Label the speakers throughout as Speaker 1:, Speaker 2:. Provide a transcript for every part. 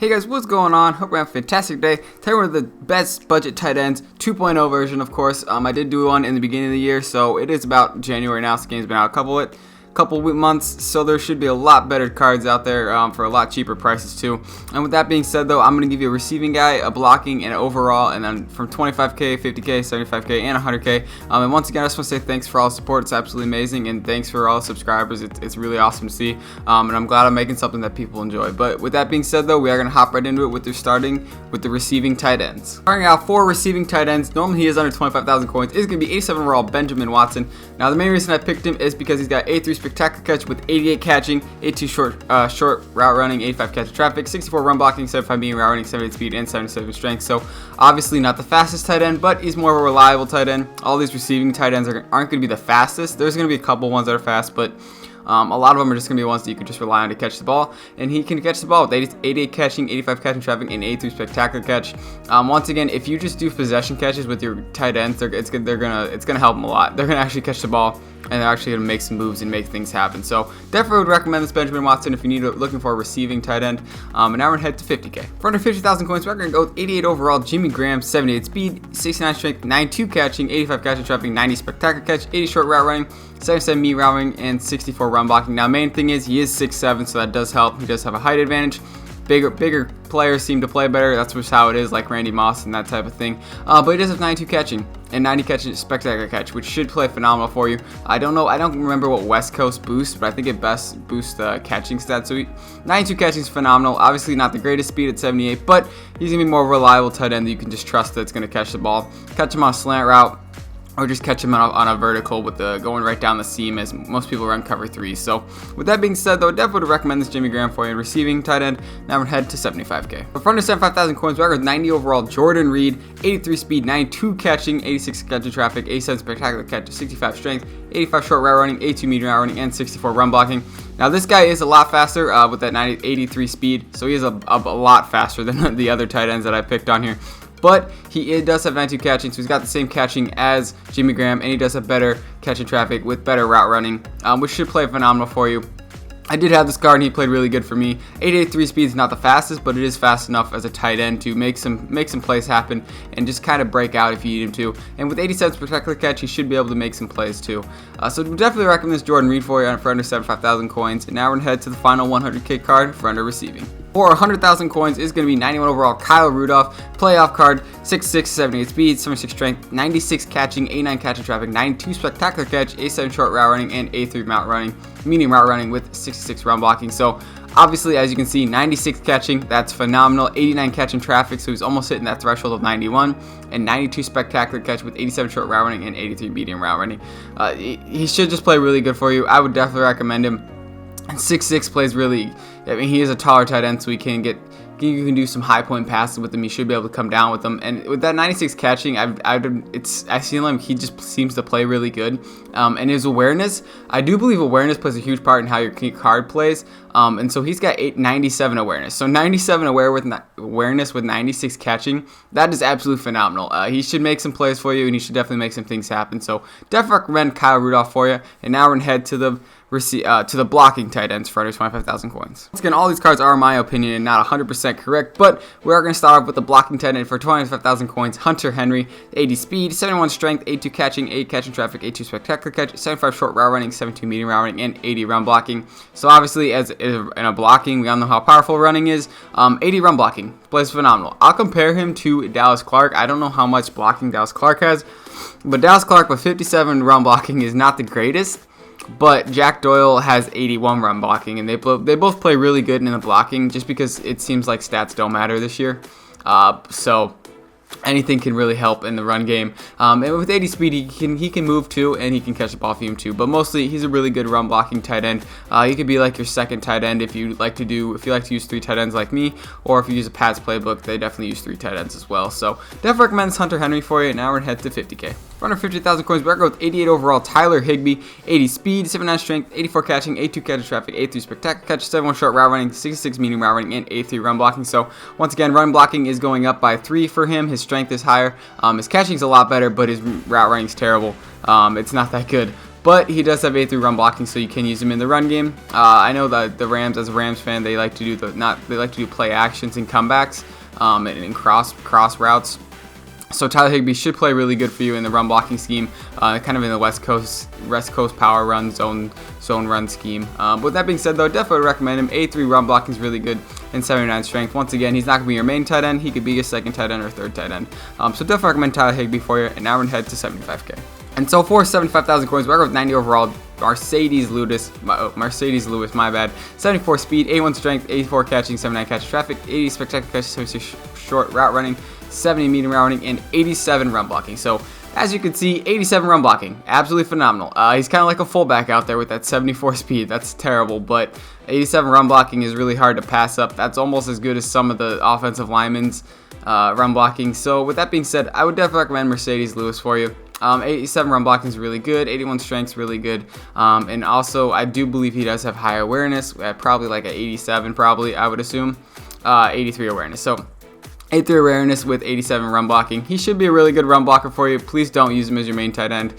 Speaker 1: Hey guys, what's going on? Hope you're having a fantastic day. Today we're the best budget tight ends 2.0 version, of course. I did do one in the beginning of the year, so it is about January now. So the game's been out a couple months, so there should be a lot better cards out there for a lot cheaper prices too. And with that being said, though, I'm going to give you a receiving guy, a blocking, and an overall, and then from 25k, 50k, 75k, and 100k. And once again, I just want to say thanks for all the support. It's absolutely amazing, and thanks for all the subscribers. It's really awesome to see, and I'm glad I'm making something that people enjoy. But with that being said, though, we are going to hop right into it with starting with the receiving tight ends. Starting out for receiving tight ends, normally he is under 25,000 coins. Is going to be 87 overall, Benjamin Watson. Now the main reason I picked him is because he's got 83 spectacular catch with 88 catching, 82 short route running, 85 catch traffic, 64 run blocking, 75 medium route running, 78 speed, and 77 strength. So obviously not the fastest tight end, but he's more of a reliable tight end. All these receiving tight ends aren't going to be the fastest. There's going to be a couple ones that are fast, but a lot of them are just going to be ones that you can just rely on to catch the ball, and he can catch the ball with 88 catching, 85 catching traffic, and 83 spectacular catch. Once again, if you just do possession catches with your tight ends, it's gonna help them a lot. They're gonna actually catch the ball, and they're actually gonna make some moves and make things happen. So definitely would recommend this Benjamin Watson if you looking for a receiving tight end. And now we're gonna head to 50k. For under 50,000 coins, we're gonna go with 88 overall, Jimmy Graham, 78 speed, 69 strength, 92 catching, 85 catching traffic, 90 spectacular catch, 80 short route running, 77 me route running, and 64 run blocking. Now main thing is he is 6'7", so that does help. He does have a height advantage. Bigger players seem to play better. That's just how it is, like Randy Moss and that type of thing. But he does have 92 catching and 90 catching spectacular catch, which should play phenomenal for you. I don't remember what West Coast boosts, but I think it best boosts the catching stats. So 92 catching is phenomenal. Obviously not the greatest speed at 78, but he's gonna be more reliable tight end that you can just trust that's gonna catch the ball. Catch him on a slant route, or just catch him on a vertical with the going right down the seam, as most people run cover 3. So with that being said, though, I definitely would recommend this Jimmy Graham for you in receiving tight end. Now we're head to 75k. For under 75,000 coins, we're with 90 overall, Jordan Reed, 83 speed, 92 catching, 86 catching traffic, 87 spectacular catch, 65 strength, 85 short route running, 82 medium route running, and 64 run blocking. Now this guy is a lot faster with that 83 speed, so he is a lot faster than the other tight ends that I picked on here. But he does have 92 catching, so he's got the same catching as Jimmy Graham, and he does have better catching traffic with better route running, which should play phenomenal for you. I did have this card, and he played really good for me. 883 speed is not the fastest, but it is fast enough as a tight end to make some plays happen and just kind of break out if you need him to. And with 87 spectacular catch, he should be able to make some plays too. So definitely recommend this Jordan Reed for you for under 75,000 coins. And now we're gonna head to the final 100k card for under receiving. For 100,000 coins is going to be 91 overall, Kyle Rudolph, playoff card, 6'6", 78 speed, 76 strength, 96 catching, 89 catching traffic, 92 spectacular catch, 87 short route running, and 83 medium route running with 66 run blocking. So obviously, as you can see, 96 catching, that's phenomenal. 89 catching traffic, so he's almost hitting that threshold of 91, and 92 spectacular catch with 87 short route running and 83 medium route running. He should just play really good for you. I would definitely recommend him. And 6'6" plays really. I mean, he is a taller tight end, so you can do some high point passes with him. You should be able to come down with them. And with that 96 catching, I feel like he just seems to play really good. And his awareness, I do believe awareness plays a huge part in how your card plays. And so he's got 97 awareness. So 97 awareness with 96 catching, that is absolutely phenomenal. He should make some plays for you, and he should definitely make some things happen. So definitely recommend Kyle Rudolph for you. And now we're gonna head to the blocking tight ends for under 25,000 coins. Once again, all these cards are, in my opinion, and not 100% correct, but we are going to start off with the blocking tight end for 25,000 coins, Hunter Henry, 80 speed, 71 strength, 82 catching, 8 catching traffic, 82 spectacular catch, 75 short route running, 72 medium route running, and 80 run blocking. So obviously, as in a blocking, we all know how powerful running is. 80 run blocking plays phenomenal. I'll compare him to Dallas Clark. I don't know how much blocking Dallas Clark has, but Dallas Clark with 57 run blocking is not the greatest. But Jack Doyle has 81 run blocking, and they both play really good in the blocking, just because it seems like stats don't matter this year. So anything can really help in the run game. And with 80 speed, he can move too, and he can catch the ball for him too. But mostly, he's a really good run blocking tight end. He could be like your second tight end if you like to use 3 tight ends like me, or if you use a Pats playbook, they definitely use 3 tight ends as well. So definitely recommend this Hunter Henry for you. Now we're gonna head to 50k. For under 50,000 coins, we're going to go with 88 overall, Tyler Higbee, 80 speed, 79 strength, 84 catching, 82 catching traffic, 83 spectacular catch, 71 short route running, 66 medium route running, and 83 run blocking. So once again, run blocking is going up by 3 for him. His strength is higher. His catching is a lot better, but his route running is terrible. It's not that good. but he does have 83 run blocking, so you can use him in the run game. I know that the Rams, as a Rams fan, they like to do play actions and comebacks and cross routes. So Tyler Higbee should play really good for you in the run blocking scheme, kind of in the West Coast power run zone run scheme. But with that being said, though, definitely recommend him. 83 run blocking is really good, and 79 strength. Once again, he's not going to be your main tight end. He could be your second tight end or third tight end. So definitely recommend Tyler Higbee for you. And now we're going to head to 75K. And so for 75,000 coins, we're going with 90 overall. Mercedes Lewis, my bad. 74 speed, 81 strength, 84 catching, 79 catch traffic, 80 spectacular catch, 76 short route running, 70 medium route running, and 87 run blocking. So as you can see, 87 run blocking, absolutely phenomenal. He's kind of like a fullback out there with that 74 speed. That's terrible, but 87 run blocking is really hard to pass up. That's almost as good as some of the offensive linemen's run blocking. So with that being said, I would definitely recommend Mercedes Lewis for you. 87 run blocking is really good. 81 strength is really good. And also, I do believe he does have high awareness, probably like an 87, probably, I would assume. 83 awareness. So 83 awareness with 87 run blocking. He should be a really good run blocker for you. Please don't use him as your main tight end.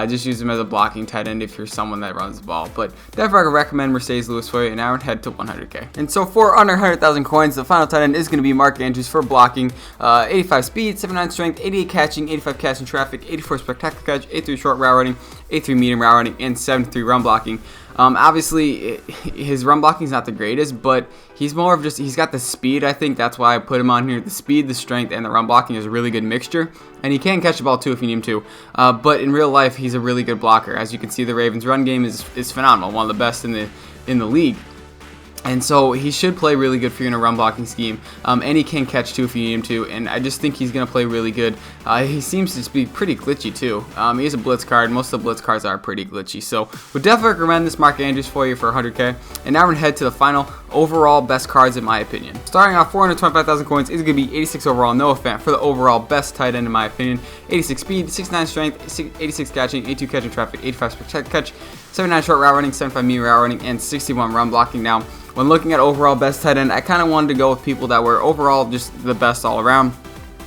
Speaker 1: Just use him as a blocking tight end if you're someone that runs the ball. But definitely recommend Mercedes Lewis for you. And now we're head to 100K. And so for under 100,000 coins, the final tight end is going to be Mark Andrews for blocking. 85 speed, 79 strength, 88 catching, 85 catching traffic, 84 spectacular catch, 83 short route running, 83 medium route running, and 73 run blocking. Obviously, his run blocking is not the greatest, but he's more of he's got the speed. I think that's why I put him on here. The speed, the strength, and the run blocking is a really good mixture. And he can catch the ball too if you need him to. But in real life, he's a really good blocker. As you can see, the Ravens' run game is phenomenal, one of the best in the league. And so he should play really good for you in a run blocking scheme. And he can catch too if you need him to. And I just think he's going to play really good. He seems to just be pretty glitchy too. He is a blitz card. Most of the blitz cards are pretty glitchy. So would definitely recommend this Mark Andrews for you for 100K. And now we're going to head to the final overall best cards in my opinion. Starting off 425,000 coins is going to be 86 overall Noah Fant for the overall best tight end in my opinion. 86 speed, 69 strength, 86 catching, 82 catching traffic, 85 spectacular catch, 79 short route running, 75 medium route running, and 61 run blocking. Now, when looking at overall best tight end, I kind of wanted to go with people that were overall just the best all around.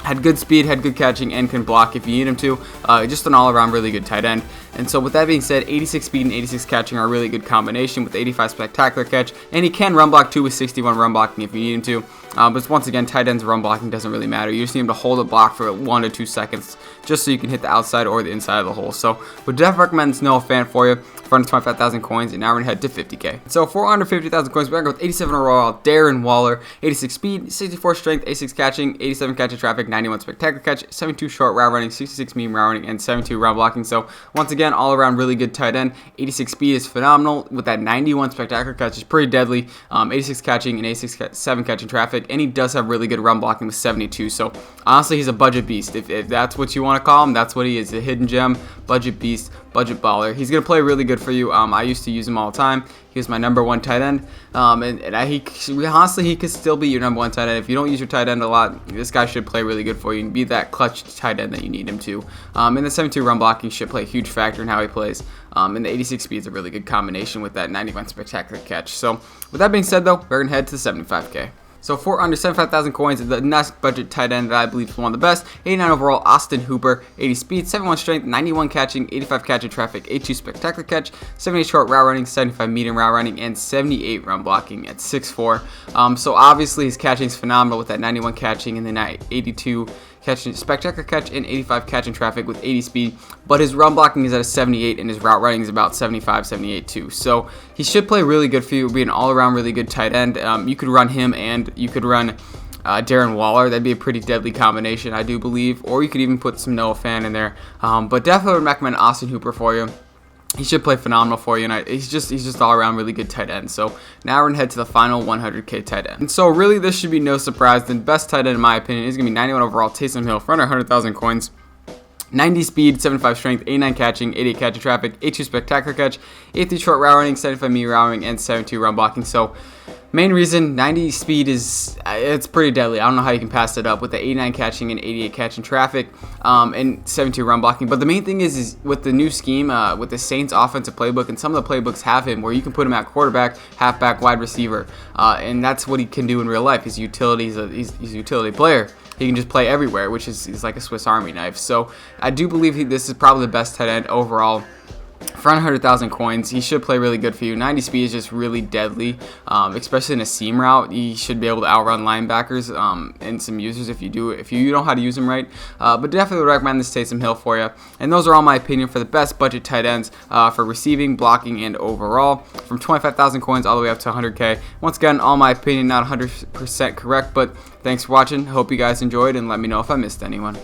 Speaker 1: Had good speed, had good catching, and can block if you need him to. Just an all-around really good tight end. And so with that being said, 86 speed and 86 catching are a really good combination with 85 spectacular catch. And he can run block too with 61 run blocking if you need him to. But once again, tight ends run blocking doesn't really matter. You just need him to hold a block for 1 to 2 seconds just so you can hit the outside or the inside of the hole. So would definitely recommend this Noah Fant for you for under 25,000 coins. And now we're going to head to 50K. So for under 50,000 coins, we're going to go with 87 overall Darren Waller, 86 speed, 64 strength, 86 catching, 87 catching traffic, 91 spectacular catch, 72 short route running, 66 medium route running, and 72 run blocking. So once again, all around really good tight end. 86 speed is phenomenal with that 91 spectacular catch is pretty deadly. 86 catching and 87 catching traffic, and he does have really good run blocking with 72. So honestly, he's a budget beast. If that's what you want to call him, that's what he is. A hidden gem, budget beast, budget baller. He's gonna play really good for you. I used to use him all the time. He was my number 1 tight end, honestly, he could still be your number 1 tight end. If you don't use your tight end a lot, this guy should play really good for you and be that clutch tight end that you need him to. And the 72 run blocking should play a huge factor in how he plays. And the 86 speed is a really good combination with that 91 spectacular catch. So with that being said, though, we're gonna head to 75K. So for under 75,000 coins, the next budget tight end that I believe is one of the best, 89 overall, Austin Hooper, 80 speed, 71 strength, 91 catching, 85 catching traffic, 82 spectacular catch, 78 short route running, 75 medium route running, and 78 run blocking at 6'4". So obviously his catching is phenomenal with that 91 catching and then 82 catching, spectacular catch, and 85 catching traffic with 80 speed, but his run blocking is at a 78 and his route running is about 75, 78 too. So he should play really good for you, be an all-around really good tight end. You could run him and you could run Darren Waller. That'd be a pretty deadly combination, I do believe, or you could even put some Noah Fant in there. But definitely would recommend Austin Hooper for you. He should play phenomenal for you, and he's just all around really good tight end. So now we're gonna head to the final 100K tight end. And so really, this should be no surprise. The best tight end in my opinion is gonna be 91 overall Taysom Hill for under 100,000 coins. 90 speed, 75 strength, 89 catching, 88 catching traffic, 82 spectacular catch, 83 short route running, 75 medium route running, and 72 run blocking. So main reason, 90 speed it's pretty deadly. I don't know how you can pass it up with the 89 catching and 88 catching traffic, and 72 run blocking. But the main thing is with the new scheme, with the Saints offensive playbook, and some of the playbooks have him where you can put him at quarterback, halfback, wide receiver, and that's what he can do in real life. He's a utility player. He can just play everywhere, which is like a Swiss Army knife. So I do believe this is probably the best tight end overall For 100,000 coins, he should play really good for you. 90 speed is just really deadly, especially in a seam route. He should be able to outrun linebackers and some users if you know how to use him right. But definitely would recommend this Taysom Hill for you. And those are all my opinion for the best budget tight ends for receiving, blocking, and overall, from 25,000 coins all the way up to 100K. Once again, all my opinion, not 100% correct, but thanks for watching. Hope you guys enjoyed, and let me know if I missed anyone.